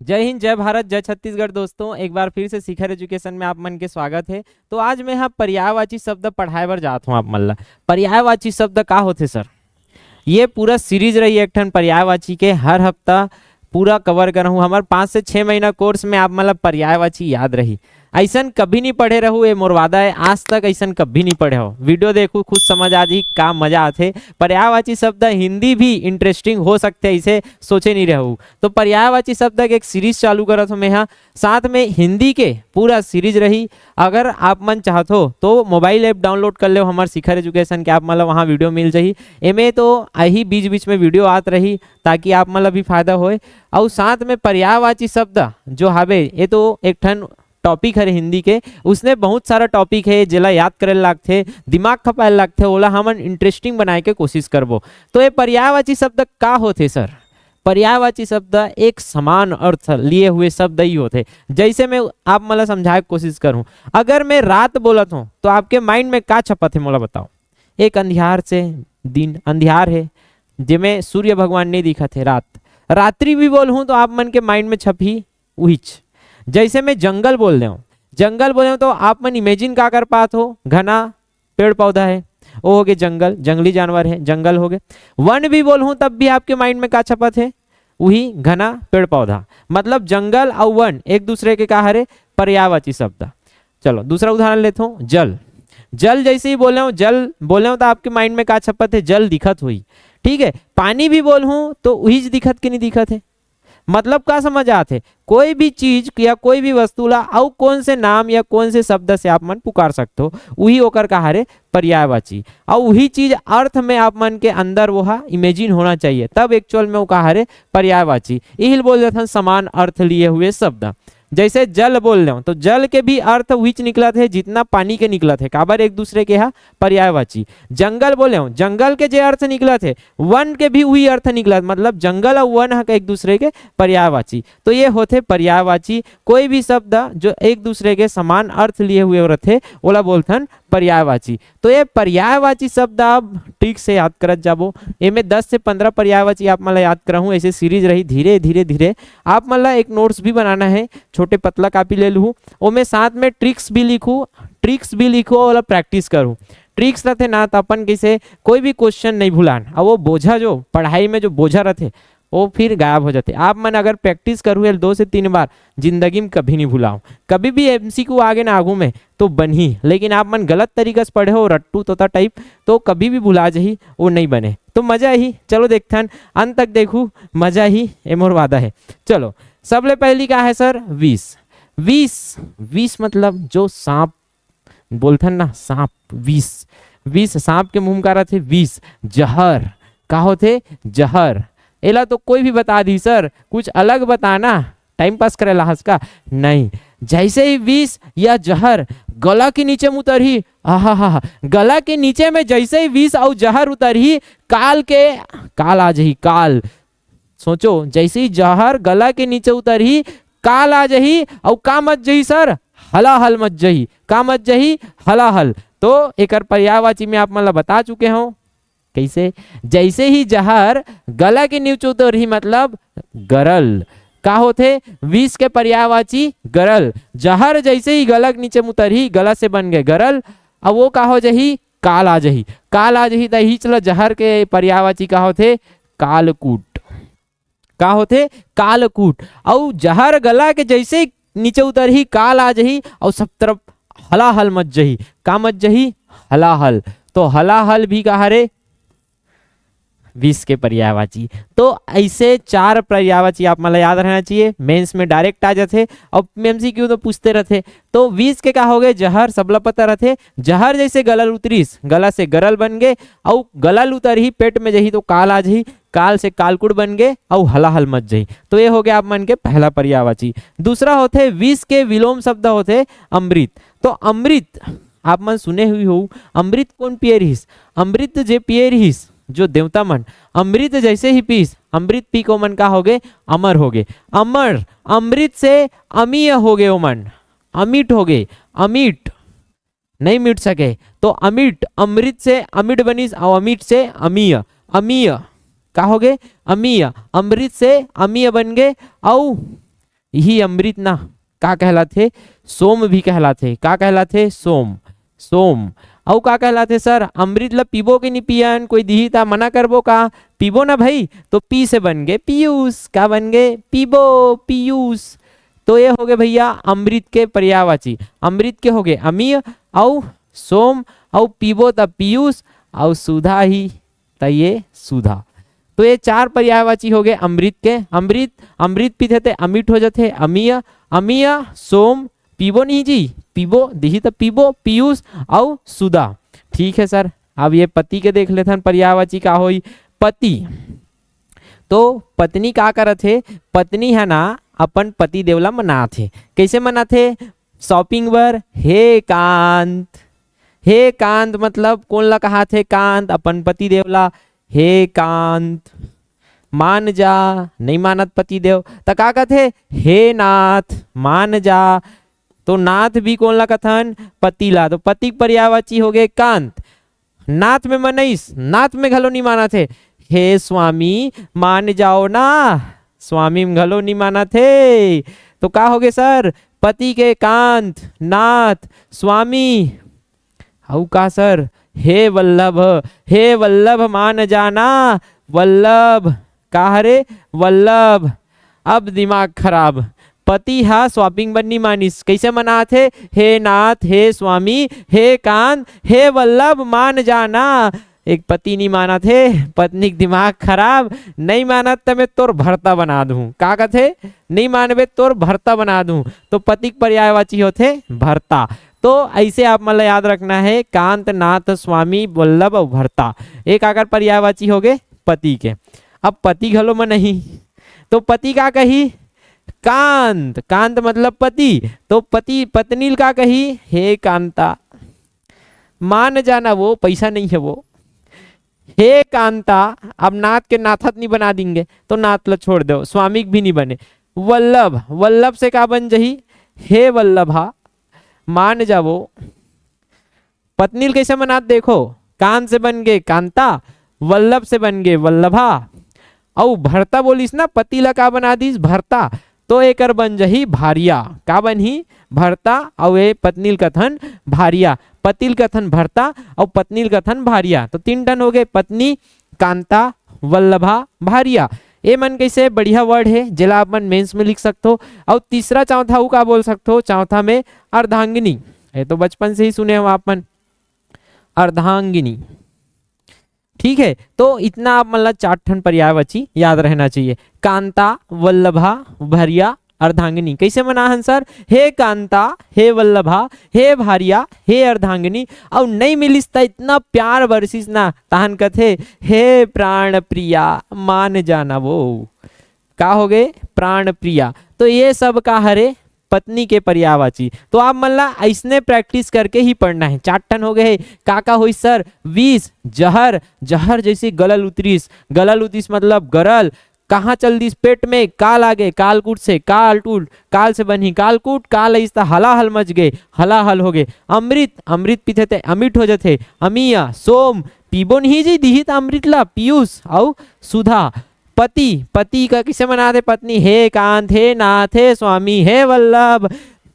जय हिंद, जय भारत, जय छत्तीसगढ़। दोस्तों, एक बार फिर से शिखर एजुकेशन में आप मन के स्वागत है। तो आज मैं यहाँ पर्यायवाची शब्द पढ़ाए बर जात हूँ। आप मन ला पर्यायवाची शब्द का होते सर? ये पूरा सीरीज रही एक ठन पर्यायवाची के, हर हफ्ता पूरा कवर कर हूँ। हमारे 5 से 6 महीना कोर्स में आप मतलब पर्यायवाची याद रही। ऐसन कभी नहीं पढ़े रहू, ये मोर वादा है। आज तक ऐसन कभी नहीं पढ़े हो। वीडियो देखू, खुद समझ आ जी का मजा आते। पर्यायवाची शब्द हिंदी भी इंटरेस्टिंग हो सकते, इसे सोचे नहीं रहू। तो पर्यायवाची शब्द के एक सीरीज चालू करत हूँ मैं यहाँ, साथ में हिंदी के पूरा सीरीज रही। अगर आप मन चाहत हो तो मोबाइल ऐप डाउनलोड कर लो हमारे शिखर एजुकेशन के, आप मतलब वहाँ वीडियो मिल जाही। एमे तो यही बीच बीच में वीडियो आत रही ताकि आप मतलब भी फायदा होए। और साथ में पर्यायवाची शब्द जो हवे, ये तो एक ठन टॉपिक है हिंदी के। उसने बहुत सारा टॉपिक है जेला याद करे लगते, दिमाग खपाए लगते, ओला हमन इंटरेस्टिंग बनाए के कोशिश करबो। तो ये पर्यायवाची शब्द का होते सर? पर्यायवाची शब्द एक समान अर्थ लिए हुए शब्द ही होते। जैसे मैं आप मला समझाए कोशिश करूं, अगर मैं रात बोलत हूं तो आपके माइंड में का छपत है मोला बताओ? एक अंधियार से दिन, अंधियार है जिसमें सूर्य भगवान नहीं दिखत है, रात। रात्रि भी बोल हूं तो आप मन के माइंड में छपी उहिच। जैसे मैं जंगल बोल रहा हूँ, जंगल बोले तो आप मन इमेजिन का कर पात हो? घना पेड़ पौधा है, वो हो गए जंगल, जंगली जानवर है, जंगल हो गए। वन भी बोल हूं तब भी आपके माइंड में का छपत है? वही घना पेड़ पौधा। मतलब जंगल और वन एक दूसरे के का हरे? पर्यायवाची शब्द। चलो दूसरा उदाहरण लेता हूँ, जल। जल जैसे ही बोले हो, जल बोले हो तो आपके माइंड में का छपत है? जल दिखत हुई। ठीक है, पानी भी बोल हूं तो वही दिखत कि नहीं दिखत है? मतलब का समझ आते? कोई भी चीज या कोई भी वस्तु ला और कौन से नाम या कौन से शब्द से आप मन पुकार सकते हो, वही ओकर कहा रे पर्यायवाची। और वही चीज अर्थ में आप मन के अंदर वो इमेजिन होना चाहिए, तब एक्चुअल में वो कहा रे पर्यायवाची। यही बोल देते हैं समान अर्थ लिए हुए शब्द। जैसे जल बोल रहे हो तो जल के भी अर्थ वही निकलत है जितना पानी के निकलत है, काबर एक दूसरे के यहाँ पर्यायवाची। जंगल बोले हो, जंगल के जो अर्थ निकलत है, वन के भी वही अर्थ निकलत, मतलब जंगल और वन है एक दूसरे के पर्यायवाची। तो ये होते पर्यायवाची। कोई भी शब्द जो एक दूसरे के समान अर्थ लिए हुए रहते ओला बोलते हैं पर्यायवाची। तो ये पर्यायवाची शब्द आप ठीक से याद करत जाबो। इनमें 10 से 15 पर्यायवाची आप मतलब याद करहूँ, ऐसे सीरीज रही। धीरे धीरे धीरे आप मतलब एक नोट्स भी बनाना है, छोटे पतला कापी ले लूँ, और मैं साथ में ट्रिक्स भी लिखूँ, ट्रिक्स भी लिखूँ और प्रैक्टिस करूँ। ट्रिक्स रहते ना तो अपन कैसे कोई भी क्वेश्चन नहीं भूलान, और वो बोझा जो पढ़ाई में जो बोझा रहते वो फिर गायब हो जाते। आप मन अगर प्रैक्टिस करूँ 2 से 3 बार, जिंदगी में कभी नहीं भूलाऊं। कभी भी एमसीक्यू आगे ना आगू में तो बनी, लेकिन आप मन गलत तरीके से पढ़े हो, रट्टू तोता टाइप, तो कभी भी भुला जाही, वो नहीं बने। तो मजा ही, चलो देखते हैं, अंत तक देखू, मजा ही एमोर वादा है। चलो सबले पहली का है सर विष। विष, विष मतलब जो सांप बोलते हैं ना, सांप, विष। विष सांप के मुंह का रहते विष। जहर का होते? जहर। एला तो कोई भी बता दी सर, कुछ अलग बताना, टाइम पास करे लाहस का नहीं। जैसे ही विष या जहर गला के नीचे में उतरही, आहा, गला के नीचे में जैसे ही विष और जहर उतरही, काल के काल आ जाही, काल। सोचो, जैसे ही जहर गला के नीचे उतरही, काल आ जाही, और का मत जाही सर? हलाहल मत जाही। का मत जाही? हलाहल। तो एक पर्यायवाची में आप मतलब बता चुके हो कैसे। जैसे ही जहर गला के नीचे उतरही मतलब गरल। का होते? विष के पर्यायवाची गरल। जहर जैसे ही गला के नीचे उतरही, गला से बन गए गरल, अब वो का हो जाही? काल आ जाही। काल आ जाही तो ही चला जहर के पर्यायवाची का होते? कालकूट। का होते? कालकूट। और जहर गला के जैसे ही नीचे उतरही, काल आ जाही, और सब तरफ हलाहल मच जाही। का मच जाही? हलाहल। तो हलाहल भी कहा रे विष के पर्यायवाची। तो ऐसे 4 पर्यायवाची आप मतलब याद रहना चाहिए, मेंस में डायरेक्ट आ जाते और एमसीक्यू तो पूछते रहते। तो विष के का हो गए? जहर, सबला पता रहते। जहर जैसे गलल उतरीस, गला से गरल बन गए, और गलल उतरही पेट में जही तो काल आ जही, काल से कालकुट बन गए, और हलाहल मच जही। तो ये हो गया आप मन के पहला पर्यायवाची। दूसरा होते विष के विलोम शब्द होते अमृत। तो अमृत आप मन सुने हुई हो, अमृत कौन पिए रहीस? अमृत जे पिए रहीस जो देवता मन, अमृत जैसे ही पीस, अमृत पी को मन का हो गए? अमर हो गए। अमर, अमृत से अमीय हो गए, ओ मन अमिट हो गए। अमिट नहीं मिट सके तो अमिट, अमृत से अमिट बनीस, और अमिट से अमीय। अमीय का हो गए? अमीय। अमृत से अमीय बन गए, और यही अमृत ना का कहलाथे, सोम भी कहलाथे। का कहलाथे? सोम। सोम और का कहलाथे सर? अमृत ला पीबो कि नहीं पियन? कोई दिही ता मना करबो का? पीबो ना भाई, तो पी से बन गए पीयूष। का बन गए? पीबो, पीयूष। तो ये हो गए भैया अमृत के पर्यायवाची। अमृत के हो गए अमीय और सोम, और पीबो तब पीयूष, और सुधा ही त ये सुधा। तो ये चार पर्यायवाची हो गए अमृत के। अमृत, अमृत पीते थे अमिट हो जाते अमीय, अमीय सोम, पीबो नहीं जी, पीबो दिही तब पीबो, पीयूष और सुधा। ठीक है सर। अब ये पति के देख लेते हैं पर्यायवाची का होई। पति, तो पत्नी का करत है? पत्नी है ना अपन पति देवला मनाथे। कैसे मनाथे? शॉपिंग बर हे कांत। हे कांत मतलब कौन ला कहा थे? कांत, अपन पति देवला। हे कांत मान जा, नहीं मानत पति देव त का कहते? हे नाथ मान जा। तो नाथ भी कौन ला कथन? पति ला। तो पति पर्यायवाची हो गए कांत। नाथ में मनईस, नाथ में घलो नहीं माना थे। हे स्वामी मान जाओ ना, स्वामी में घलो नहीं माना थे। तो का हो गए सर? पति के कांत, नाथ, स्वामी। हऊ का सर? हे वल्लभ, हे वल्लभ मान जाना। वल्लभ का हरे? वल्लभ। अब दिमाग खराब। पति हा शॉपिंग बन्नी मानिस, कैसे मना थे? हे नाथ, हे स्वामी, हे कांत, हे वल्लभ मान जाना। एक पति नहीं माना थे, पत्नी दिमाग खराब। नहीं माना तो मैं तोर भरता बना दूं। का कहते? नहीं मानबे तोर भरता बना दूं। तो पति पर्यायवाची होते भरता। तो ऐसे आप मतलब याद रखना है, कांत, नाथ, स्वामी, वल्लभ और भरता। एक आकर पर्यायवाची हो गए पति के। अब पति घलो में नहीं, तो पति का कही? कांत। कांत मतलब पति। तो पति पत्नी का कही? हे कांता। मान जाना, वो पैसा नहीं है वो। हे कांता। अब नाथ के नाथत नहीं बना देंगे तो नाथ ला छोड़ दो, स्वामी भी नहीं बने। वल्लभ, वल्लभ से का बन जही? हे वल्लभा मान जावो। पत्नी कैसे मनात देखो? कांत से बन गए कांता, वल्लभ से बन गए वल्लभा, और भरता बोलिस ना, पति ला का बना दीस? भरता। तो एक बन जही भारिया। का बनी? भरता, और ये पत्नी कथन भारिया। पतिल कथन भरता और पत्नी कथन भारिया। तो तीन टन हो गए, पत्नी, कांता, वल्लभा, भारिया। ये मन कैसे बढ़िया वर्ड है, जिला अपन मेंस में लिख सकते हो। और तीसरा चौथा वो का बोल सकते हो? चौथा में अर्धांगिनी। ये तो बचपन से ही सुने हो अपन, अर्धांगिनी। ठीक है। तो इतना आप मतलब चार ठन पर्यायवाची याद रहना चाहिए। कांता, वल्लभा, भारिया, अर्धांगिनी। कैसे मना हन सर? हे कांता, हे वल्लभा, हे भारिया, हे अर्धांगिनी। और नहीं मिलिस ता इतना प्यार बरसिस ना, तहन कथे हे प्राण प्रिया मान जाना। वो का हो गए? प्राण प्रिया। तो ये सब का हरे? पत्नी के पर्यायवाची। तो आप मतलब ऐसने प्रैक्टिस करके ही पढ़ना है। चार टन हो गए। काका हुई सर? विष, जहर। जहर जैसे गलल उतरीस, गलल उतरीस मतलब गरल। कहाँ चल दिस? पेट में। काल आगे, कालकूट से काल टूट, काल से बनी कालकूट, काल ऐसा हलाहल मच गए, हलाहल हो गए। अमृत, अमृत पीते थे अमिट हो जाते। अमीया, सोम, पीबो नहीं जी दिही त अमृत ला, पीयूष और सुधा। पति, पति का किसे मना दे? पत्नी। हे कांत, हे नाथ, हे स्वामी, हे वल्लभ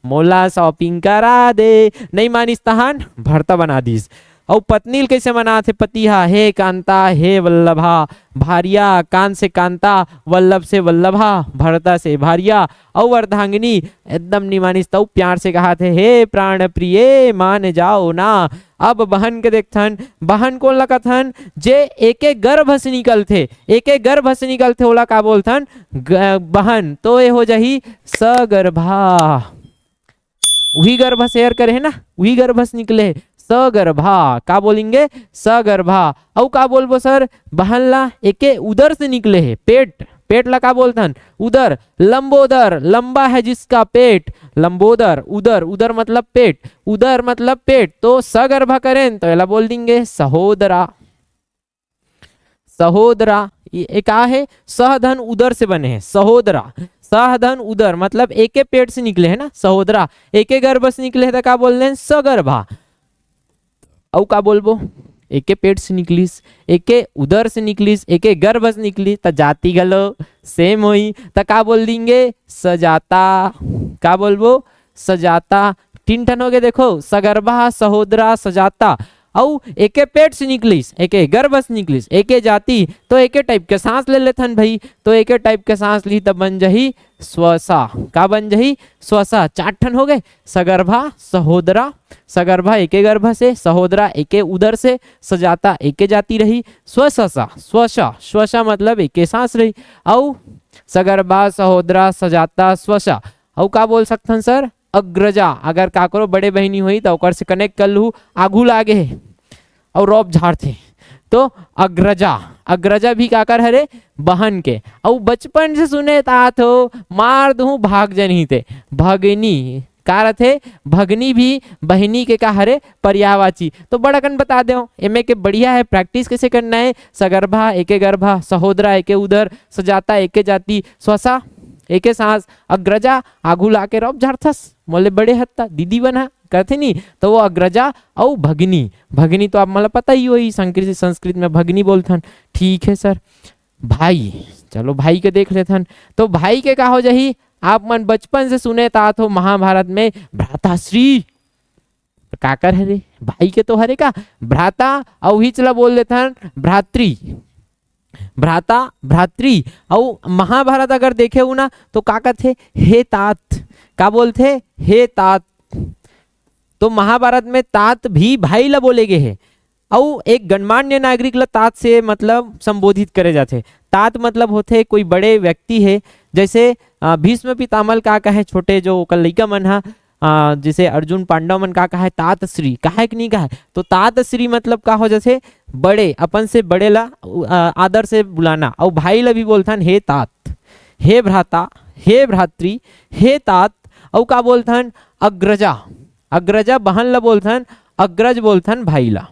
मोला शॉपिंग करा दे। नहीं मानिस तहान भरता बना दीस। और पत्नी कैसे मना थे? पति हा, हे कांता, हे वल्लभा, भारिया। कांत से कांता, वल्लभ से वल्लभा, भरता से भारिया। और अर्धांगिनी एकदम नहीं मानिस तो प्यार से कहा थे हे प्राण प्रिय मान जाओ ना। अब बहन के देखथन, बहन को लगा थन जे एक एक गर्भ से निकल थे, एक एक गर्भ से निकल थे, ओला का बोलथन बहन। तो ये हो जाही सगर्भा। वही गर्भ शेयर करे है ना, वही गर्भ से निकले सगर्भा। का बोलेंगे? सगर्भा। और का बोलबो सर? बहन ला एके उदर से निकले है, पेट। पेट ला का बोलथन? उदर। लंबोदर, लंबा है जिसका पेट, लंबोदर। उदर, उदर मतलब पेट, उदर मतलब पेट। तो सगर्भा करें तो एला बोल देंगे सहोदरा। सहोदरा ये का है? सहधन उदर से बने हैं, सहोदरा। सहधन उदर मतलब एक पेट से निकले है ना, सहोदरा। एक गर्भ से निकले है तो का बोल रहे हैं? सगर्भा। औ का बोलबो? एके पेट से निकलिस, एके उदर से निकलिस, एके गर्भ से निकलिस, तो जाति गलो सेम हुई, तो का बोल देंगे सजाता। का बोलबो सजाता। तीन ठन हो गए देखो, सगर्भा, सहोदरा, सजाता। औ एके पेट से निकलिस, एके गर्भ से निकलिस, एके जाति, तो एके टाइप के सांस ले लेथन भाई, तो एके टाइप के सांस ली तब बन जही स्वसा। का बन जही स्वसा। चार ठन हो गए, सगर्भा, सहोदरा, सगर्भा एके गर्भ से, सहोदरा एके उदर से, सजाता एके जाति रही, स्वसा स्वशा, स्वशा मतलब एके सांस रही। औ सगर्भा, सहोदरा, सजाता, स्वशा। औ का बोल सकथन सर अग्रजा। अगर काकरो बड़े बहनी हुई तो ओकर से कनेक्ट कर लू, आगू लागे है और रौब झाड़ थे तो अग्रजा। अग्रजा भी काकर हरे बहन के। और बचपन से सुने तात हो मार दू भाग जनी थे भगनी। का रथे भगनी भी बहनी के का हरे पर्यावाची। तो बड़कन बता दो एमे के बढ़िया है, प्रैक्टिस कैसे करना है। सगर्भा एके गर्भा, सहोदरा एके उदर, सजाता एके जाति, स्वसा एके सांस, अग्रजा आगू लाके रौब झाड़थस मोले बड़े हत्ता दीदी बना कहते नहीं, तो वो अग्रजा और भगनी। भगनी तो आप मतलब पता ही होई संस्कृत में भगनी बोलथन। ठीक है सर। भाई, चलो भाई के देख लेथन। तो भाई के का हो जाही, आप मन बचपन से सुने तात हो महाभारत में भ्राताश्री। काकर हरे भाई के तो हरे का भ्राता, और ही चला बोल लेथन भ्रातृ। भ्राता भ्रातृ। और महाभारत अगर देखे हो ना तो का कहते हे तात। का बोलते हे तात। तो महाभारत में तात भी भाई ला बोले गए है। और एक गणमान्य नागरिक ला तात से मतलब संबोधित करे जाते। तात मतलब होते कोई बड़े व्यक्ति है, जैसे भीष्म पितामह का कहे छोटे जो कल लइका मन हा, जैसे अर्जुन पांडव मन का कहा तात श्री। कहा कि नहीं कहा, तो तात श्री मतलब का हो जैसे बड़े, अपन से बड़े ला आदर से बुलाना। और भाई ला भी बोलथन हे तात, हे भ्राता, हे भ्रातृ, हे तात। और का बोलथन अग्रजा। अग्रजा बहन ला बोलथन, अग्रज बोलथन भाई ला,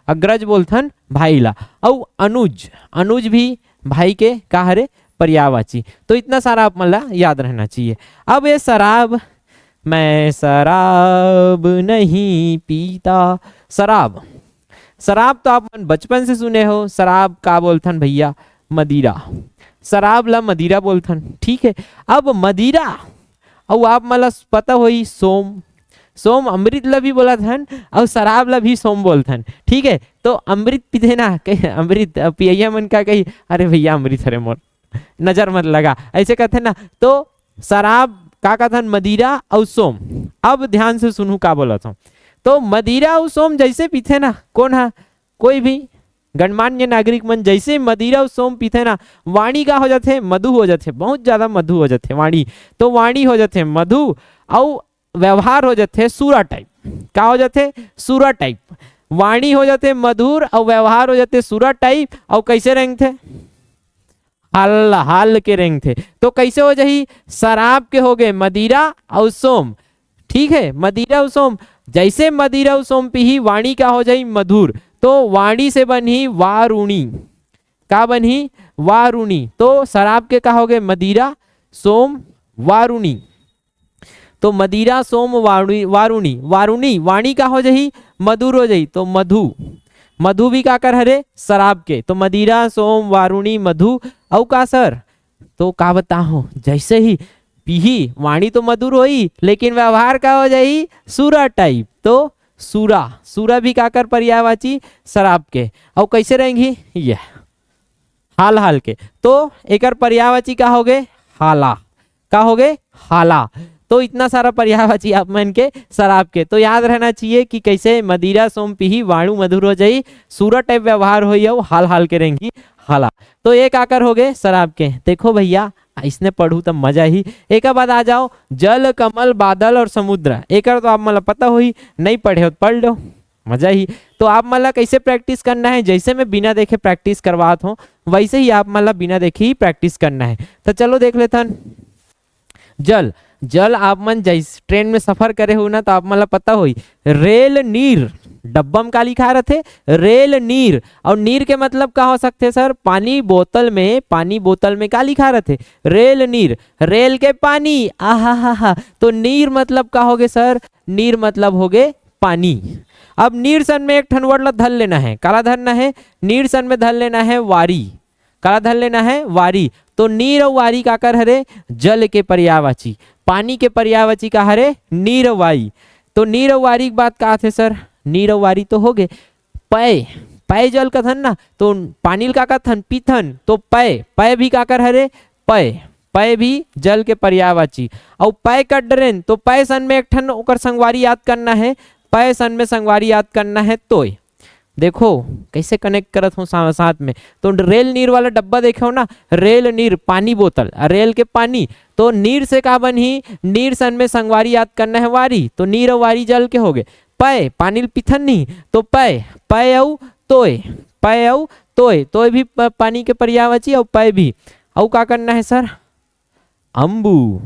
अग्रज बोलथन भाई ला। और अनुज, अनुज भी भाई के का हरे पर्यावाची। तो इतना सारा आप मला याद रहना चाहिए। अब ये शराब, मैं शराब नहीं पीता। शराब, शराब तो आप बचपन से सुने हो। शराब का बोलथन भैया मदिरा। शराब ला मदिरा बोलथन। ठीक है। अब मदिरा और आप मला पता होई सोम। सोम अमृत ला भी बोला थन और शराब ला भी सोम बोलथन। ठीक है। तो अमृत पीते ना कहीं अमृत पिया मन का कही अरे भैया अमृत हरे मोर नजर मत लगा ऐसे कहते ना। तो शराब का कथन मदिरा और सोम। अब ध्यान से सुनू का बोला था। तो मदिरा और सोम जैसे पीते ना, कौन है कोई भी गणमान्य नागरिक मन जैसे मदिरा और सोम पीते ना, वाणी का हो जाते मधु हो जाते, बहुत ज्यादा मधु हो जाते वाणी। तो वाणी हो जाते मधु और व्यवहार हो जाते सूरा टाइप। का हो जाते सूरा टाइप। वाणी हो जाते मधुर और व्यवहार हो जाते सूरा टाइप। और कैसे रंग थे हाल हाल के रंग थे। तो कैसे हो जाही शराब के हो गए मदिरा और सोम। ठीक है। मदिरा और सोम, जैसे मदिरा और सोम पी वाणी का हो जाही मधुर। तो वाणी से बनी वारुणी। का बनी वारुणी। तो शराब के का हो गए मदिरा सोम वारुणी। तो मदिरा सोम वारुणी वारुणी वारुणी वाणी का हो जाही मधुर हो जाही। तो मधु, मधु भी का कर हरे शराब के। तो मदिरा सोम वारुणी मधु। औ का सर तो का बताओ जैसे ही पीही वाणी तो मधुर होई लेकिन व्यवहार का हो जाही सूरा टाइप। तो सूरा, सूरा भी का कर पर्यायवाची शराब के। और कैसे रहेंगी ये हाल हाल के। तो एकर पर्यायवाची का हो गए हाला। का हो गए हाला। तो इतना सारा पर्यायवाची आप मन के शराब के। तो याद रहना चाहिए कि कैसे मदिरा सोम पीही वाणु मधुर हो जाई, सूरा टाइप व्यवहार हो जाओ, हाल हाल के रहेंगी हाला। तो एक आकर हो गए शराब के। देखो भैया इसने पढ़ू तब मजा ही। एक बाद आ जाओ जल कमल बादल और समुद्र। एक तो आप मतलब पता हो ही, नहीं पढ़े हो तो पढ़ लो मजा ही। तो आप मतलब कैसे प्रैक्टिस करना है, जैसे मैं बिना देखे प्रैक्टिस करवाता हूँ वैसे ही आप मतलब बिना देखे ही प्रैक्टिस करना है। तो चलो देख लेते हैं। जल, जल आप मन जैसे ट्रेन में सफर करे हो ना तो आप मतलब पता हो रेल नीर। डब्बा में का लिखा रहते रेल नीर। और नीर के मतलब का हो सकते सर पानी बोतल में, पानी बोतल में का लिखा रहते रेल नीर। रेल के पानी आहा हा हा। तो नीर मतलब का हो गए सर, नीर मतलब हो गए पानी। अब नीर सन में एक ठन वर्ड ला धर लेना है, काला धरना है, नीर सन में धर लेना है वारी, काला धर लेना है वारी। तो नीर और वारी का कर हरे जल के पर्यायवाची, पानी के पर्यायवाची का हरे नीर वाई। तो नीर वारी की बात का थे सर, नीर वारी तो हो गए। पय, पय जल का थन ना, तो पानी का थन पीथन, तो पय, पय भी का कर हरे पय, पय भी जल के पर्यायवाची। और पय कट डरेन, तो पय सन में एक ठन ओकर संगवारी याद करना है, पय सन में संगवारी याद करना है तोय। देखो कैसे कनेक्ट करत हूँ साथ में। तो रेल नीर वाला डब्बा देखो ना, रेल नीर पानी बोतल, रेल के पानी, तो नीर से का बनी, नीर सन में संगवारी याद करना है वारी, तो नीर और वारी जल के हो गए। पय पानी पिथन नहीं, तो पय, पय औ तोय, पय औ तोय, तोय भी पानी के पर्यायवाची और पय भी। और का करना है सर, अंबू,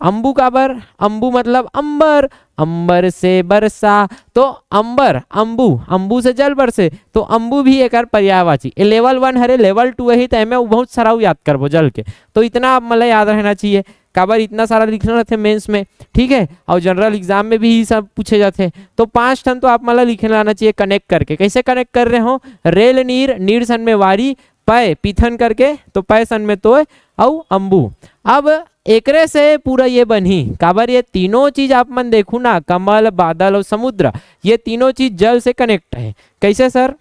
अंबू का बर, अंबू मतलब अंबर, अंबर से बरसा, तो अंबर, अंबू, अंबू से जल बरसे, तो अंबू भी एक पर्यायवाची। लेवल 1 हरे, लेवल 2 है तो मैं बहुत सारा याद करबो जल के, तो इतना आप मतलब याद रहना चाहिए। काबर इतना सारा लिखना रहते मेंस में, ठीक है, और जनरल एग्जाम में भी ये सब पूछे जाते। तो 5 टन तो आप मतलब लिखने लाना चाहिए कनेक्ट करके। कैसे कनेक्ट कर रहे हो, रेल नीर, नीर सन में वारी, पय पीथन करके, तो पय सन में तोय और अंबू। अब एकरे से पूरा ये बनी काबर, ये तीनों चीज आप मन देखू ना, कमल, बादल और समुद्र, ये तीनों चीज जल से कनेक्ट है। कैसे सर,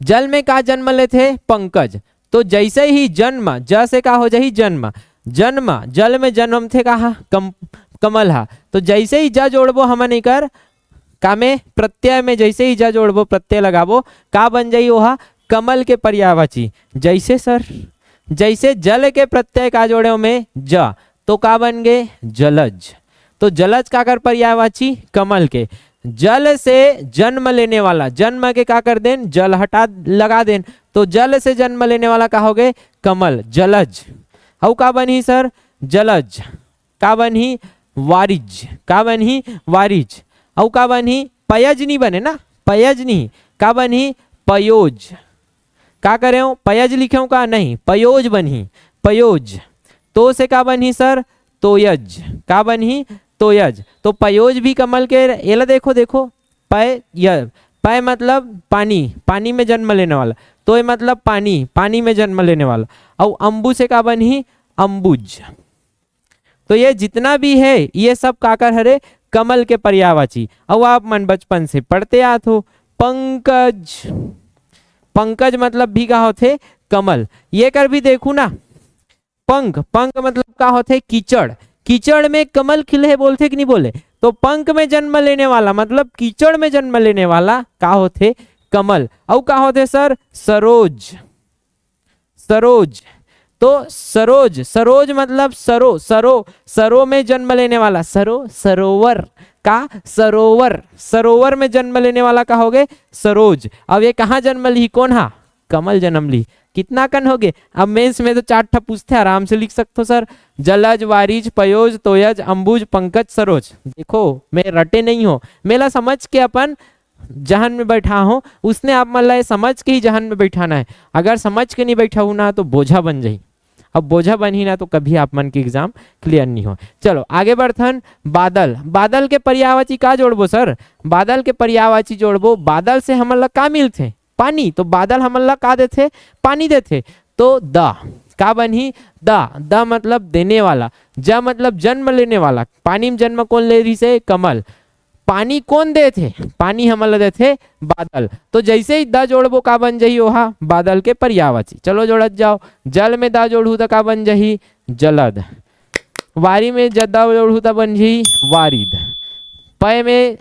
जल में का जन्म ले थे पंकज, तो जैसे ही जन्म, ज से का हो जाही जन्म, जन्म जल में जन्म थे कहा कमल हा, तो जैसे ही ज जोड़बो हमन एकर का में प्रत्यय में, जैसे ही ज जोड़बो प्रत्यय लगाबो का बन जाई ओहा कमल के पर्यायवाची। जैसे सर, जैसे जल के प्रत्यय का जोड़े में ज, तो का बन गए जलज, तो जलज का कर पर्यायवाची कमल के। जल से जन्म लेने वाला, जन्म के का कर देन जल हटा लगा देन, तो जल से जन्म लेने वाला का हो गए कमल, जलज। और का बनी सर जलज, का बनी वारिज, का बनी वारिज। और का बनी पयज नहीं बने ना, पयज नहीं, का बनी पयोज। का करे हो पयज लिखे का नहीं, पयोज बनी, पयोज। तो से का बनी सर तोयज, का बनी तोयज। तो पयोज भी कमल के, एला देखो देखो, पय, पय मतलब पानी, पानी में जन्म लेने वाला, तोय मतलब पानी, पानी में जन्म लेने वाला। और अंबु से का बनी अंबुज। तो ये जितना भी है ये सब काकर हरे कमल के पर्यायवाची। और आप मन बचपन से पढ़ते आते हो। पंकज, पंकज मतलब भी का होते कमल। ये कर भी देखू ना, पंख, पंख मतलब का होते कीचड़, कीचड़ में कमल खिले बोलते कि नहीं बोले, तो पंख में जन्म लेने वाला मतलब कीचड़ में जन्म लेने वाला का होते कमल। और का होते सर सरोज, सरोज, तो सरोज, सरोज मतलब सरो, सरो, सरो में जन्म लेने वाला, सरो, सरोवर का सरोवर, सरोवर में जन्म लेने वाला का हो गए सरोज। अब ये कहाँ जन्म ली, कौन हा कमल जन्म ली। कितना कन हो गए, अब मेंस में तो 4 ठा पूछते, आराम से लिख सकते हो सर, जलज, वारिज, पयोज, तोयज, अंबुज, पंकज, सरोज। देखो मैं रटे नहीं हो, मेला समझ के अपन जहन में बैठा हो, उसने आप मतलब समझ के ही जहन में बैठाना है। अगर समझ के नहीं बैठा हूं ना तो बोझा बन जाई, अब बोझा बनी ना तो कभी आप मन की एग्जाम क्लियर नहीं हो। चलो आगे बढ़थन। बादल, बादल के पर्यायवाची का जोड़बो सर, बादल के पर्यायवाची जोड़बो, बादल से हमन ला का मिलथे पानी, तो बादल हमन ला का देथे पानी देथे, तो द का बनी द, द मतलब देने वाला, ज मतलब जन्म लेने वाला, पानी में जन्म कौन ले रही से कमल, पानी कौन दे थे, पानी हमन दे थे बादल। तो जैसे ही द जोड़बो का बन जाही ओहा बादल के पर्यायवाची। चलो जोड़त जाओ, जल में द जोड़ू तो का बन जाही जलद, वारी में जदा जोड़ू तो बन जाही वारिद, पय में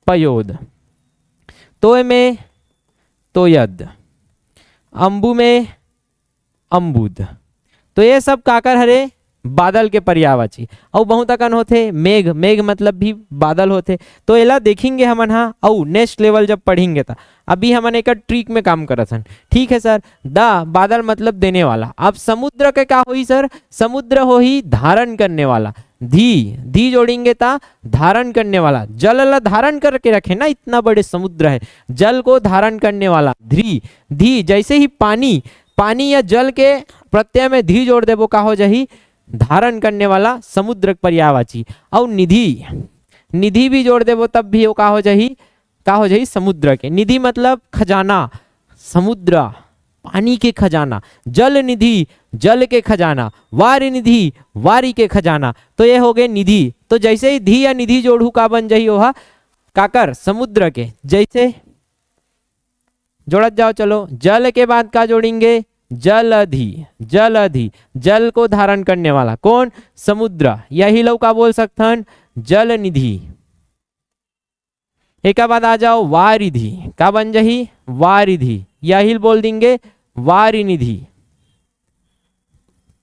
पयोद, तोय में तोयद, अंबु में अंबुद। तो ये सब काकर हरे बादल के पर्यायवाची। और बहुत अकन होते मेघ, मेघ मतलब भी बादल होते। तो एला देखेंगे हमन हाँ, और नेक्स्ट लेवल जब पढ़ेंगे था, अभी हमन एक ट्रिक में काम करत हन। ठीक है सर, द बादल मतलब देने वाला। अब समुद्र के का होई सर, समुद्र हो ही धारण करने वाला, धी, धी जोड़ेंगे ता धारण करने वाला, जल ला धारण करके रखे ना, इतना बड़े समुद्र है, जल को धारण करने वाला धी, धी जैसे ही पानी, पानी या जल के प्रत्यय में धी जोड़ देबो का हो जाही धारण करने वाला समुद्र पर्यायवाची। और निधि, निधि भी जोड़ देबो तब भी वो का हो जाही समुद्र के। निधि मतलब खजाना, समुद्र पानी के खजाना, जल निधि जल के खजाना, वारी निधि वारी के खजाना, तो ये हो गए निधि। तो जैसे ही धी या निधि जोड़ू का बन जाही ओहा काकर समुद्र के। जैसे जोड़त जाओ, चलो जल के बाद का जोड़ेंगे जलधि, जलधि जल को धारण करने वाला कौन, समुद्र, यही लोग का बोल सकथन जल निधि। एक बाद आ जाओ वारिधि, का बन जाही वारिधि, यही बोल देंगे वारिनिधि।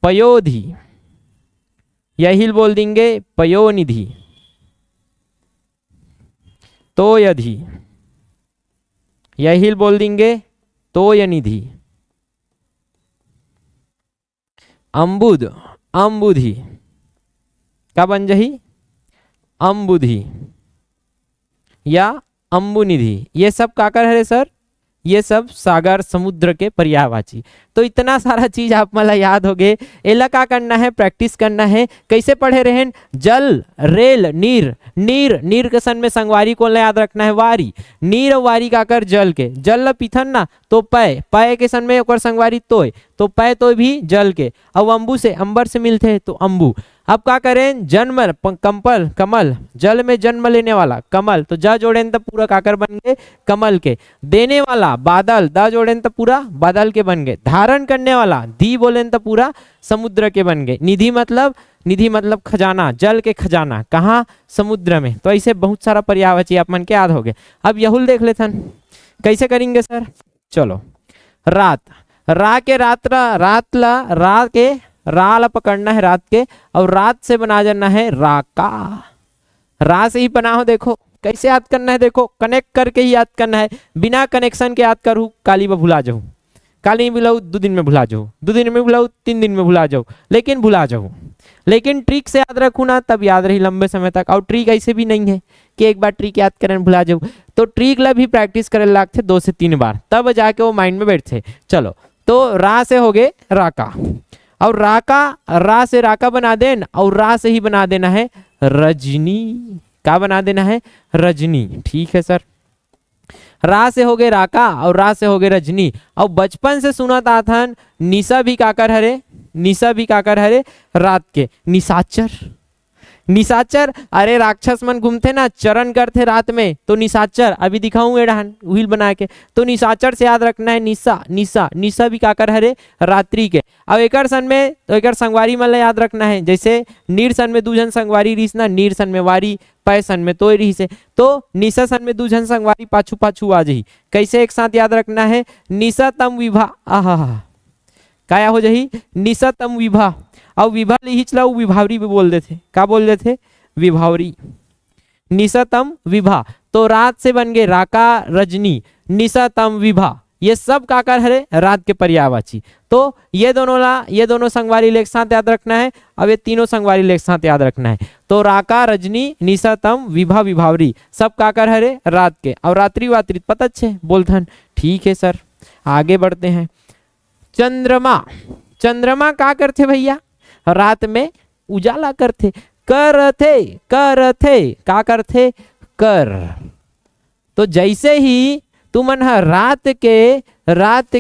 पयोधि, यही बोल देंगे पयोनिधि। तोयधि, यही बोल देंगे तोयनिधि। अम्बुद, अम्बुधि, का बन जाही अम्बुधि या अम्बुनिधि। ये सब काकर है सर, ये सब सागर समुद्र के पर्यायवाची। तो इतना सारा चीज आप मला याद हो गए। एला का करना है, प्रैक्टिस करना है। कैसे पढ़े रहे, जल रेल नीर, नीर नीर के सन में संगवारी को याद रखना है वारी, नीर और वारी का कर जल के, जल ल पीथन ना तो पय, पय के सन में ओकर संगवारी तोय, तो पय तो भी जल के। अब अम्बु से अंबर से मिलते तो अम्बु। अब का करें, जन्म कंपल कमल, जल में जन्म लेने वाला कमल, तो जा जोड़ें तो पूरा काकर बन गए कमल के। देने वाला बादल, दा जोड़ें तो पूरा बादल के बन गए। धारण करने वाला दी बोलें तो पूरा समुद्र के बन गए। निधि मतलब खजाना, जल के खजाना, कहाँ समुद्र में। तो ऐसे बहुत सारा पर्यायवाची आप मन के याद हो गए। अब यहुल देख लेथन कैसे करेंगे सर। चलो रात, रा के रा के रा ला पकड़ना है रात के, और रात से बना जाना है राका। रा से ही बना हो, देखो कैसे याद करना है, देखो कनेक्ट करके ही याद करना है। बिना कनेक्शन के याद करूँ काली में भुला जाऊँ, काली में भुलाऊ 2 दिन में भुला जाऊँ, 2 दिन में भुलाऊ 3 दिन में भुला जाऊँ, लेकिन भुला जाऊँ। लेकिन ट्रिक से याद रखूँ ना तब याद रही लंबे समय तक। और ट्रिक ऐसे भी नहीं है कि एक बार ट्रिक याद करें भुला जाऊँ, तो ट्रिक ला भी प्रैक्टिस करे लगते 2 से 3 बार, तब जाके वो माइंड में बैठते। चलो तो रा से हो गए राका, और राका रा से राका बना देन, और रा से ही बना देना है रजनी। क्या बना देना है रजनी, ठीक है सर। रा से हो गए राका और रा से हो गए रजनी। और बचपन से सुना था थन निशा भी काकर हरे, निशा भी काकर हरे रात के, निशाचर। निशाचर, अरे राक्षस मन घूमते ना चरण करते रात में, तो निशाचर अभी दिखाऊं एडान व्हील बना के। तो निशाचर से याद रखना है निशा, निशा निशा भी काकर हरे रात्रि के। अब एकर सन में तो एकर संगवारी मन याद रखना है। जैसे नीर सन में 2 जन संगवारी रहीस ना, नीर सन में वारी, पै सन में तोय रही से, तो निशा सन में 2 जन संगवारी पाछू पाछू आ जाही। कैसे एक साथ याद रखना है, निशा तम विभा, आहा काया हो जाही निशा तम विभा। और विभा ही चला विभावरी भी बोल देते, क्या बोल देते विभावरी। निशतम विभा, तो रात से बन गए राका रजनी, निशतम विभा। ये सब काकर हरे रात के पर्यायवाची। तो ये दोनों संगवारी लेख साथ याद रखना है। अब ये तीनों संगवारी लेख साथ याद रखना है। तो राका रजनी निशतम विभा विभावरी सब काकर हरे रात के। और रात्रि वात्री पता छे बोलथन, ठीक है सर। आगे बढ़ते हैं। चंद्रमा, चंद्रमा का करते भैया रात में उजाला करते, करथे का करथे कर। तो जैसे ही तुमन रात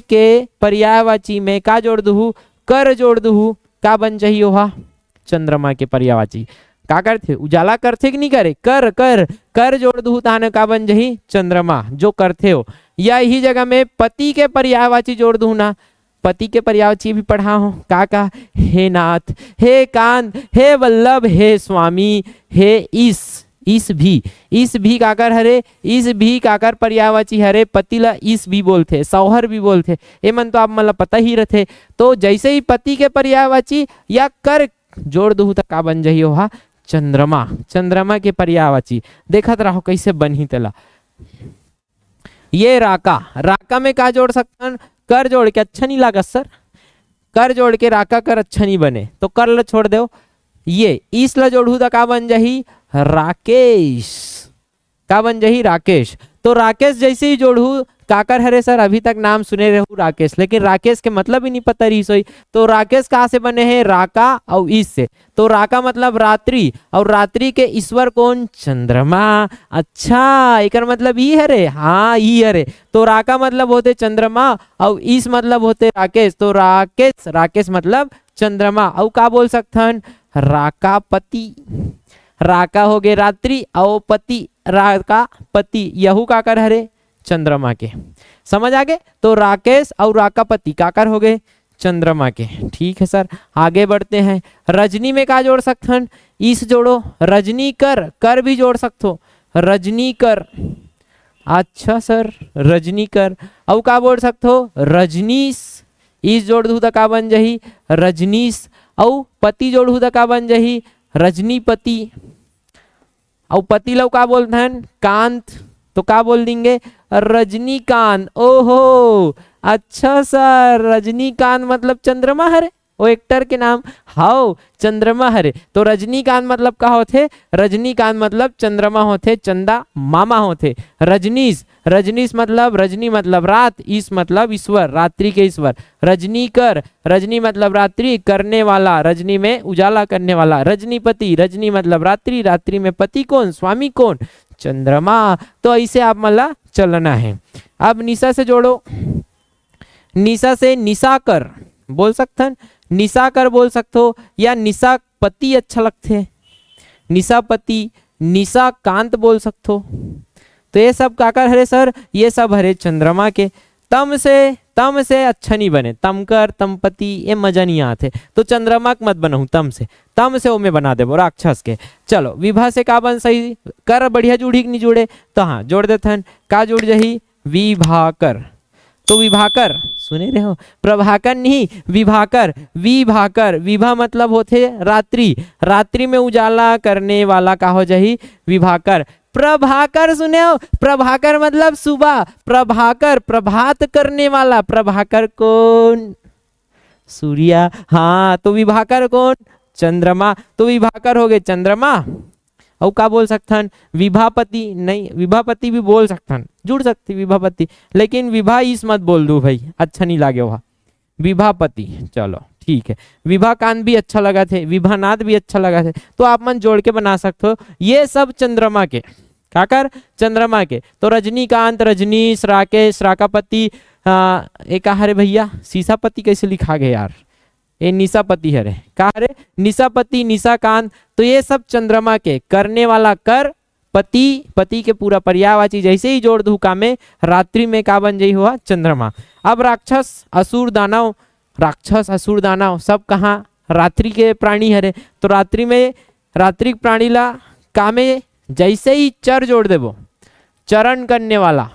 के पर्यायवाची में का जोड़ दूँ, कर जोड़ दूँ, का बन जाही ओहा चंद्रमा के पर्यायवाची। का करथे उजाला करथे कि नहीं करे, कर कर कर जोड़ दूँ ताने का बन जाही चंद्रमा, जो करथे हो। या यही जगह में पति के पर्यायवाची जोड़ दूँ ना, पति के पर्यायवाची भी पढ़ा हो, का हे नाथ, हे कांत, हे वल्लभ, हे स्वामी, हे इस भी काकर हरे, इस भी काकर पर्यायवाची हरे। पति ला इस भी बोलते, सौहर भी बोलते, ये मन तो आप मतलब पता ही रहते। तो जैसे ही पति के पर्यायवाची या कर जोड़ दूँ तो का बन जाही ओहा चंद्रमा, चंद्रमा के पर्यायवाची। देखत रहो कैसे बनी तला। ये राका में का जोड़ सकते, कर जोड़ के अच्छा नहीं लगा सर, कर जोड़ के राका कर अच्छा नहीं बने, तो कर ला छोड़ दो। ये इस ला जोड़ू तो का बन जाही राकेश, का बन जाही राकेश। तो राकेश जैसे ही जोड़ू काकर हरे सर, अभी तक नाम सुने रहू राकेश, लेकिन राकेश के मतलब ही नहीं पता रही सोई। तो राकेश कहाँ से बने हैं? राका और ईश से। तो राका मतलब रात्रि, और रात्रि के ईश्वर कौन? चंद्रमा। अच्छा, एक मतलब ई हरे, हाँ ई हरे। तो राका मतलब होते चंद्रमा और ईश मतलब होते राकेश। तो राकेश, राकेश मतलब चंद्रमा। और का बोल सकथन? राकापति। राका हो गए रात्रि और पति राका पति, यहू काकर हरे? चंद्रमा के। समझ आ गए? तो राकेश और राकापति काकर हो गए? चंद्रमा के। ठीक है सर, आगे बढ़ते हैं। रजनी में का जोड़ सकथन? ईश जोड़ो। रजनी कर, कर भी जोड़ सकते, रजनी कर। अच्छा सर, रजनी कर। और का बोल सकते हो? रजनीश। ईश जोड़ दू तो का बन जही? रजनीश। और पति जोड़ दू तो का बन जही? रजनीपति। और पति लोग का बोलते हैं? कांत। तो का बोल देंगे? रजनीकांत। ओहो, अच्छा सर, रजनीकांत मतलब चंद्रमा हरे, वो एक्टर के नाम। हाउ, चंद्रमा हरे। तो रजनीकांत मतलब का होते? रजनीकांत मतलब चंद्रमा होते, चंदा मामा होते। रजनीश, रजनीश मतलब रजनी मतलब रात, ईश मतलब ईश्वर, रात्रि के ईश्वर। रजनी कर, रजनी मतलब रात्रि, करने वाला, रजनी में उजाला करने वाला। रजनीपति, रजनी मतलब रात्रि, रात्रि में पति कौन? स्वामी कौन? चंद्रमा। तो ऐसे आप मतलब चलना है। अब निशा से जोड़ो। निशा से निशाकर बोल सकते हैं, निशाकर बोल सकते हो, या निशापति अच्छा लगते हैं, निशापति, निशाकांत बोल सकते हो। तो ये सब काकर हरे सर? ये सब हरे चंद्रमा के। तम से अच्छा नहीं बने, तमकर तमपति ये मजा नहीं आते, तो चंद्रमा मत बनाऊ, तम से वो में बना देबो राक्षस के। चलो, विभा से का बन सही? कर बढ़िया जुड़ी नहीं जुड़े, तो हाँ जोड़ देते हैं। का जुड़ जही? विभाकर। तो विभाकर सुने रहे हो, प्रभाकर नहीं, विभाकर। विभाकर, विभा मतलब होते रात्रि, रात्रि में उजाला करने वाला का हो जही? विभाकर। प्रभाकर सुने हो, प्रभाकर मतलब सुबह, प्रभाकर प्रभात करने वाला। प्रभाकर कौन? सूर्या। हाँ, तो विभाकर कौन? चंद्रमा। तो विभाकर हो गए चंद्रमा। और का बोल सकथन? विभापति। नहीं, विभापति भी बोल सकथन, जुड़ सकती विभापति, लेकिन विभा इस मत बोल दू भाई, अच्छा नहीं लागे वहाँ। विभापति, चलो ठीक है। विभाकांत भी अच्छा लगा थे, विभानाथ भी अच्छा लगा थे, तो आप मन जोड़ के बना सकते हो। ये सब चंद्रमा के, काकर? चंद्रमा के। तो रजनीकांत, रजनीश, राकेश, राकापति, एक हरे भैया सीसापति कैसे लिखा गया यार? ये निशापति हरे, का हरे? निशापति, निशाकांत। तो ये सब चंद्रमा के। करने वाला कर, पति, पति के पूरा पर्यायवाची, जैसे ही जोड़ दू का में, रात्रि में का बन जाई हुआ? चंद्रमा। अब राक्षस, असुर, दानव, राक्षस, असुर, दानव सब कहाँ? रात्रि के प्राणी हरे। तो रात्रि में, रात्रि प्राणी ला का में जैसे ही चर जोड़ देबो, चरण करने वाला,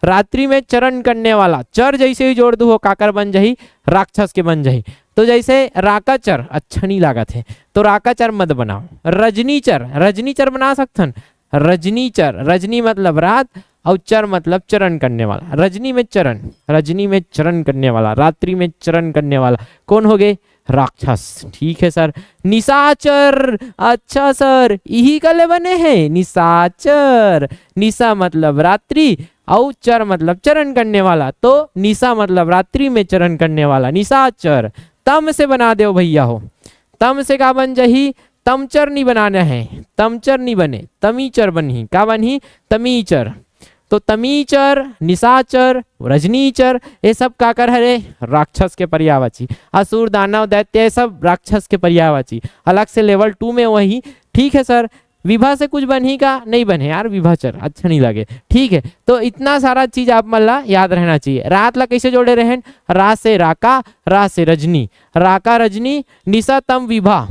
रात्रि में चरण करने वाला, चर जैसे ही जोड़ दू हो काकर बन जही? राक्षस के बन जही। तो जैसे राकाचर अच्छा नहीं लगा थे, तो राकाचर मत बनाओ। रजनीचर, रजनीचर बना सकथन। रजनीचर, रजनी मतलब रात और चर मतलब चरण करने वाला। रजनी में चरण, रजनी में चरण करने वाला, रात्रि में चरण करने वाला कौन हो गए? राक्षस। ठीक है सर। निशाचर, अच्छा सर, यही कले बने हैं निशाचर। निशा मतलब रात्रि और चर मतलब चरण करने वाला, तो निशा मतलब रात्रि में चरण करने वाला, निशाचर। तम से बना दो भैया हो, तम से का बन जही? तमचर नहीं बनाना है, तमचर नहीं बने, तमीचर बनी। का बनी? तमीचर। तो तमीचर, निशाचर, रजनीचर ये सब काकर हरे? राक्षस के पर्यायवाची। असुर, दानव, दैत्य सब राक्षस के पर्यायवाची, अलग से लेवल 2 में वही। ठीक है सर। विभा से कुछ बनी का? नहीं बने यार, विभाचर अच्छा नहीं लगे। ठीक है, तो इतना सारा चीज आप मतलब याद रहना चाहिए। रात ला कैसे जोड़े रहे? रा से राका, रा से रजनी, राका रजनी, निशा तम विभा,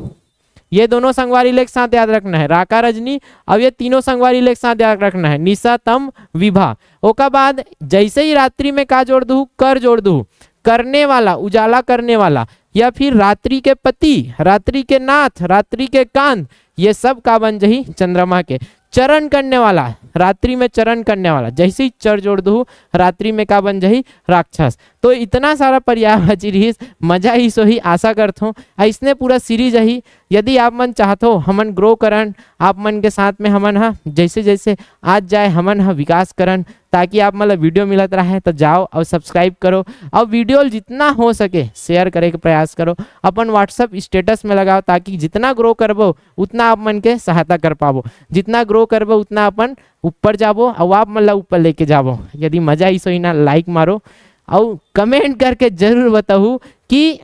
ये दोनों संगवारी लेख साथ याद रखना है। राका रजनी, अब ये तीनों संगवारी लेख साथ याद रखना है। निशा तम विभा। ओका बाद जैसे ही रात्रि में का जोड़ दू? कर जोड़ दू। करने वाला, उजाला करने वाला, या फिर रात्रि के पति, रात्रि के नाथ, रात्रि के कांत, ये सब का बन जही? चंद्रमा के। चरण करने वाला, रात्रि में चरण करने वाला, जैसे ही चर जोड़ दू रात्रि में का बन जही? राक्षस। तो इतना सारा पर्यायवाची रही, मजा ही सो ही। आशा करता हूँ ऐसने पूरा सीरीज ही यदि आप मन चाहतो हमन ग्रो करन, आप मन के साथ में हमन हा जैसे जैसे आज जाए हमन हा विकास करन, ताकि आप मतलब वीडियो मिलत रहे तो जाओ और सब्सक्राइब करो और वीडियो जितना हो सके शेयर करे के प्रयास करो, अपन व्हाट्सअप स्टेटस में लगाओ, ताकि जितना ग्रो करबो उतना आप मन के सहायता कर पाबो, जितना ग्रो करबो उतना अपन ऊपर जाबो और आप मतलब ऊपर लेके जाबो। यदि मजा आई सो ना लाइक मारो और कमेंट करके जरूर बताओ कि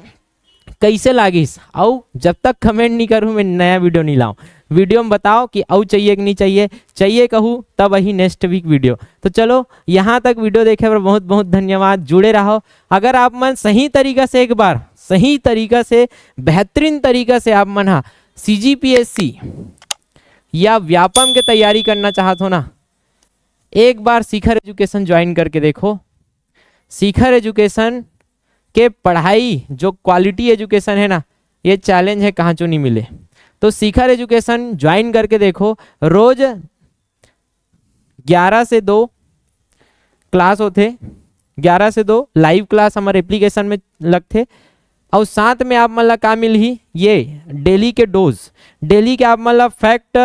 कैसे लागिस, और जब तक कमेंट नहीं करूँ मैं नया वीडियो नहीं लाऊं। वीडियो में बताओ कि और चाहिए कि नहीं चाहिए, चाहिए कहूँ तब वही नेक्स्ट वीक वीडियो। तो चलो यहाँ तक वीडियो देखे पर बहुत बहुत धन्यवाद, जुड़े रहो। अगर आप मन सही तरीका से, एक बार सही तरीका से, बेहतरीन तरीका से आप मन CGPSC या व्यापम के तैयारी करना चाहते हो ना, एक बार शिखर एजुकेशन ज्वाइन करके देखो। शिखर एजुकेशन के पढ़ाई जो क्वालिटी एजुकेशन है ना, ये चैलेंज है कहाँ जो नहीं मिले। तो शिखर एजुकेशन ज्वाइन करके देखो, रोज 11 से 2 क्लास होते, 11 से 2 लाइव क्लास हमारे एप्लीकेशन में लगते, और साथ में आप मतलब का मिल ही ये डेली के डोज, डेली के आप मतलब फैक्ट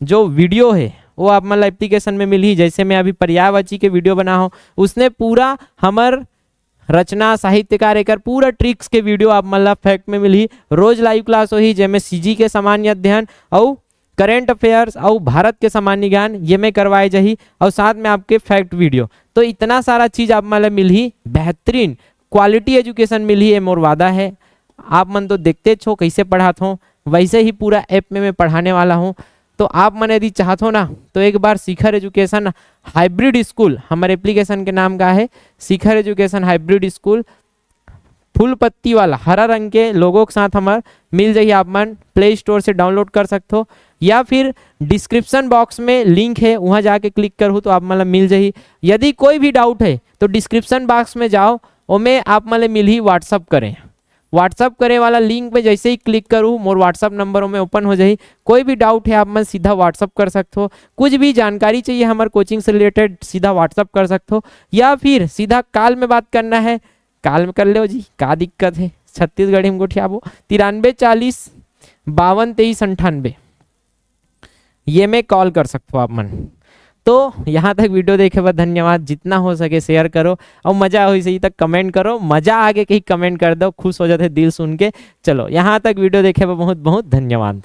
जो वीडियो है वो आप मतलब एप्लीकेशन में मिल ही। जैसे मैं अभी पर्यायवाची के वीडियो बना हूँ, उसने पूरा हमार रचना साहित्यकार एकर पूरा ट्रिक्स के वीडियो आप मतलब फैक्ट में मिली। रोज लाइव क्लास हो ही जैमें सीजी के सामान्य अध्ययन और करेंट अफेयर्स और भारत के सामान्य ज्ञान ये में करवाए जाही, और साथ में आपके फैक्ट वीडियो। तो इतना सारा चीज आप मतलब मिल ही, बेहतरीन क्वालिटी एजुकेशन मिल ही, ये मोर वादा है। आप मन तो देखते छो कैसे पढ़ाता हूँ, वैसे ही पूरा ऐप में मैं पढ़ाने वाला हूँ। तो आप मन यदि चाहते हो ना तो एक बार शिखर एजुकेशन हाइब्रिड स्कूल, हमारे एप्लीकेशन के नाम का है शिखर एजुकेशन हाइब्रिड स्कूल, फुल पत्ती वाला हरा रंग के लोगों के साथ हमार मिल जाइए। आप मन प्ले स्टोर से डाउनलोड कर सकते हो, या फिर डिस्क्रिप्शन बॉक्स में लिंक है वहाँ जाके क्लिक करूँ तो आप मतलब मिल जाइए। यदि कोई भी डाउट है तो डिस्क्रिप्शन बॉक्स में जाओ, उसमें आप मतलब मिल ही व्हाट्सअप करें, व्हाट्सअप करे वाला लिंक पे जैसे ही क्लिक करूँ मोर व्हाट्सअप नंबरों में ओपन हो जाए। कोई भी डाउट है आप मैं सीधा व्हाट्सअप कर सकते हो, कुछ भी जानकारी चाहिए हमारे कोचिंग से रिलेटेड सीधा व्हाट्सअप कर सकते हो, या फिर सीधा कॉल में बात करना है कॉल में कर लो जी, क्या दिक्कत है। छत्तीसगढ़ी में गोठियाबो 93 40 52 23 98 ये में कॉल कर सकते हो आप मन। तो यहाँ तक वीडियो देखे पर धन्यवाद, जितना हो सके शेयर करो और मजा हो सही तक कमेंट करो, मजा आगे कहीं कमेंट कर दो, खुश हो जाते दिल सुन के। चलो यहाँ तक वीडियो देखे पर बहुत बहुत धन्यवाद।